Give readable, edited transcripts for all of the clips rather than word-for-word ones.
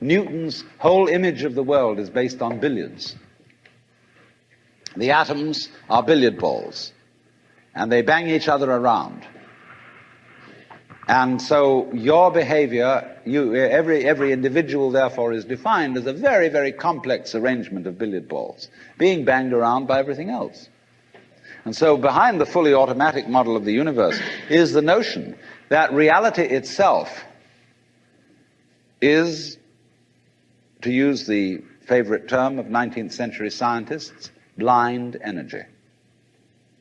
Newton's whole image of the world is based on billiards. The atoms are billiard balls, and they bang each other around. And so your behavior, every individual therefore is defined as a very, very complex arrangement of billiard balls being banged around by everything else. And so behind the fully automatic model of the universe is the notion that reality itself is, to use the favorite term of 19th century scientists, blind energy.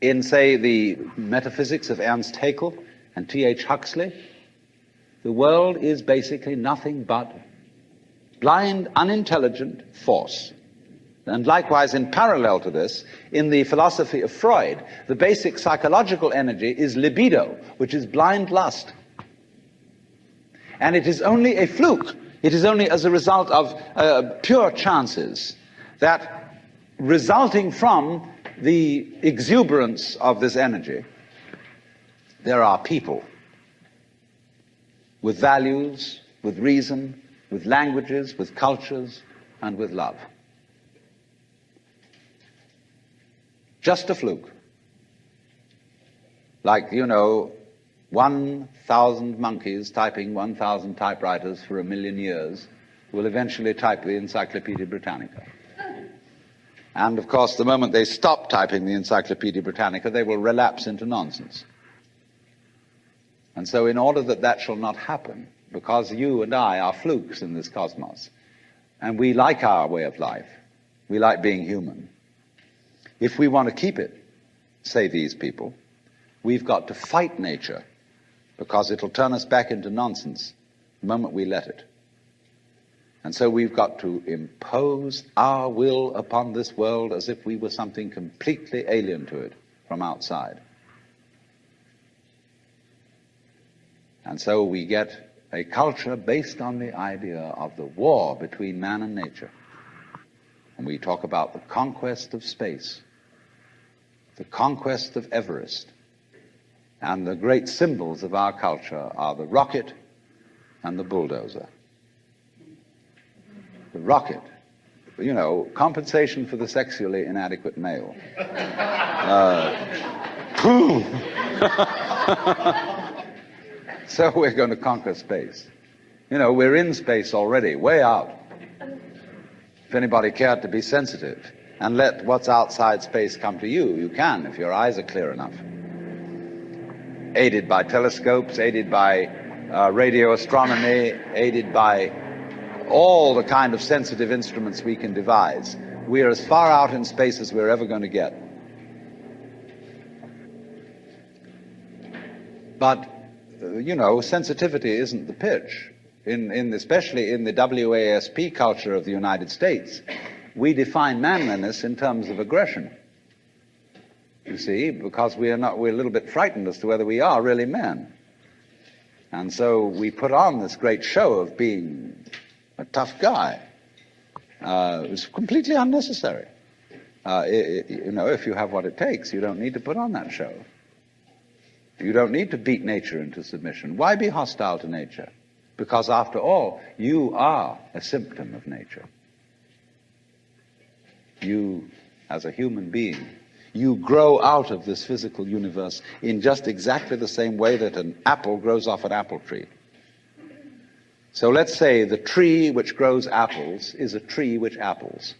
In, say, the metaphysics of Ernst Haeckel and T.H. Huxley, the world is basically nothing but blind, unintelligent force. And likewise, in parallel to this, in the philosophy of Freud, the basic psychological energy is libido, which is blind lust. And it is only a fluke. It is only as a result of pure chances that, resulting from the exuberance of this energy, there are people with values, with reason, with languages, with cultures, and with love. Just a fluke. Like, 1,000 monkeys typing 1,000 typewriters for 1,000,000 years will eventually type the Encyclopedia Britannica. And of course, the moment they stop typing the Encyclopedia Britannica, they will relapse into nonsense. And so in order that that shall not happen, because you and I are flukes in this cosmos, and we like our way of life, we like being human, if we want to keep it, say these people, we've got to fight nature, because it'll turn us back into nonsense the moment we let it. And so we've got to impose our will upon this world as if we were something completely alien to it from outside. And so we get a culture based on the idea of the war between man and nature. And we talk about the conquest of space, the conquest of Everest. And the great symbols of our culture are the rocket and the bulldozer. The rocket, compensation for the sexually inadequate male. So we're going to conquer space. We're in space already, way out. If anybody cared to be sensitive and let what's outside space come to you, you can, if your eyes are clear enough. Aided by telescopes, aided by radio astronomy, aided by all the kind of sensitive instruments we can devise. We are as far out in space as we're ever going to get. But, sensitivity isn't the pitch. Especially in the WASP culture of the United States, we define manliness in terms of aggression. You see, because we're a little bit frightened as to whether we are really men. And so we put on this great show of being a tough guy. It's completely unnecessary. If you have what it takes, you don't need to put on that show. You don't need to beat nature into submission. Why be hostile to nature? Because after all, you are a symptom of nature. You, as a human being, you grow out of this physical universe in just exactly the same way that an apple grows off an apple tree. So let's say the tree which grows apples is a tree which apples,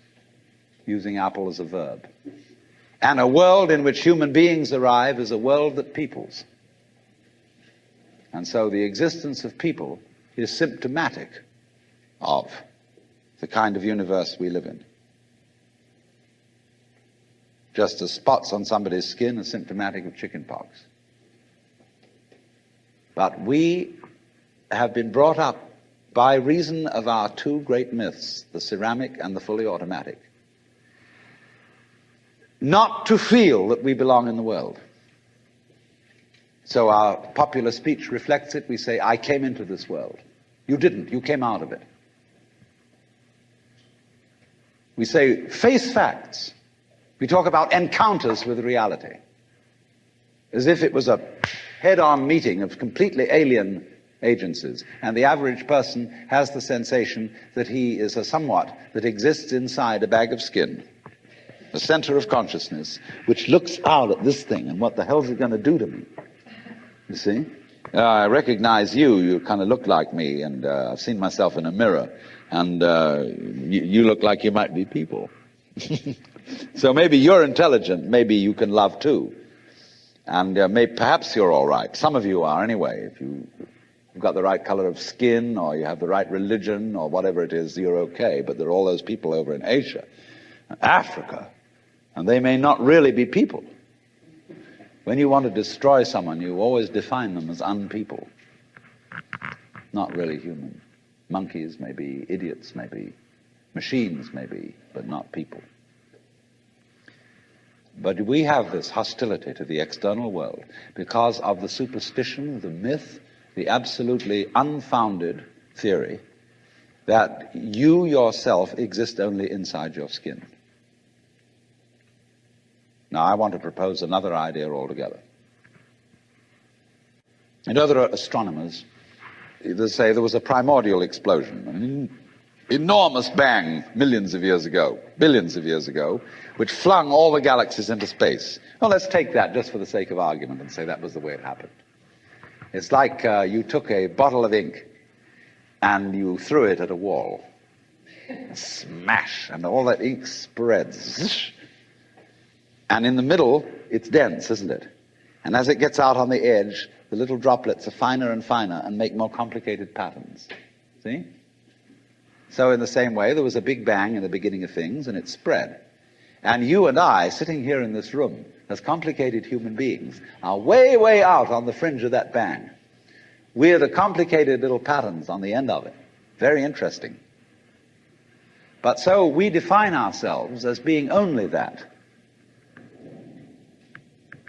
using apple as a verb. And a world in which human beings arrive is a world that peoples. And so the existence of people is symptomatic of the kind of universe we live in. Just as spots on somebody's skin are symptomatic of chickenpox. But we have been brought up by reason of our two great myths, the ceramic and the fully automatic, not to feel that we belong in the world. So our popular speech reflects it. We say, I came into this world. You didn't. You came out of it. We say, face facts. We talk about encounters with reality, as if it was a head-on meeting of completely alien agencies. And the average person has the sensation that he is a somewhat that exists inside a bag of skin, a center of consciousness, which looks out at this thing and what the hell's it going to do to me? You see? I recognize you. You kind of look like me, and I've seen myself in a mirror, and you look like you might be people. So maybe you're intelligent. Maybe you can love too. And perhaps you're all right. Some of you are anyway. If you've got the right color of skin, or you have the right religion, or whatever it is, you're okay. But there are all those people over in Asia, Africa, and they may not really be people. When you want to destroy someone, you always define them as unpeople, not really human. Monkeys may be, idiots may be, machines may be, but not people. But we have this hostility to the external world because of the superstition, the myth, the absolutely unfounded theory that you yourself exist only inside your skin. Now, I want to propose another idea altogether. You know, there are astronomers that say there was a primordial explosion, an enormous bang millions of years ago, billions of years ago, which flung all the galaxies into space. Well, let's take that just for the sake of argument and say that was the way it happened. It's like you took a bottle of ink and you threw it at a wall. Smash! And all that ink spreads. And in the middle, it's dense, isn't it? And as it gets out on the edge, the little droplets are finer and finer and make more complicated patterns. See? So in the same way, there was a big bang in the beginning of things, and it spread. And you and I, sitting here in this room, as complicated human beings, are way, way out on the fringe of that bang. We're the complicated little patterns on the end of it. Very interesting. But so we define ourselves as being only that.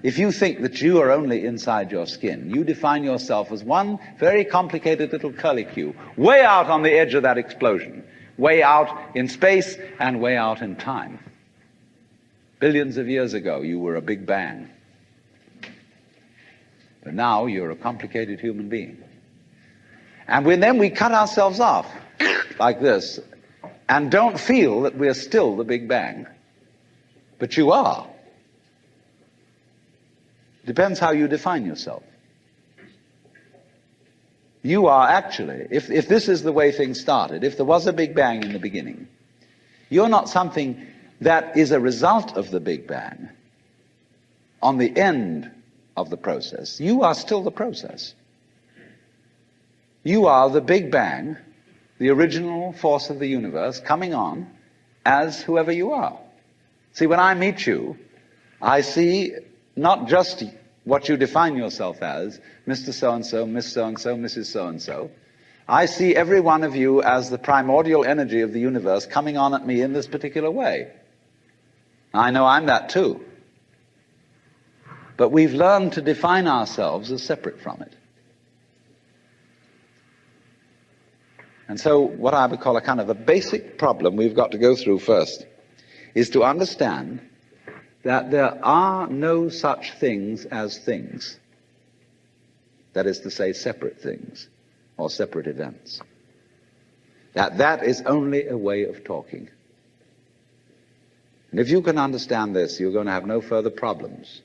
If you think that you are only inside your skin, you define yourself as one very complicated little curlicue, way out on the edge of that explosion, way out in space and way out in time. Billions of years ago, you were a big bang. But now you're a complicated human being. And then we cut ourselves off like this and don't feel that we're still the big bang. But you are. Depends how you define yourself. You are actually, if this is the way things started, if there was a Big Bang in the beginning, you're not something that is a result of the Big Bang on the end of the process. You are still the process. You are the Big Bang, the original force of the universe, coming on as whoever you are. See, when I meet you, I see not just what you define yourself as, Mr. So-and-so, Miss So-and-so, Mrs. So-and-so. I see every one of you as the primordial energy of the universe coming on at me in this particular way. I know I'm that too. But we've learned to define ourselves as separate from it. And so what I would call a kind of a basic problem we've got to go through first is to understand that there are no such things as things. That is to say, separate things or separate events. That is only a way of talking. And if you can understand this, you're going to have no further problems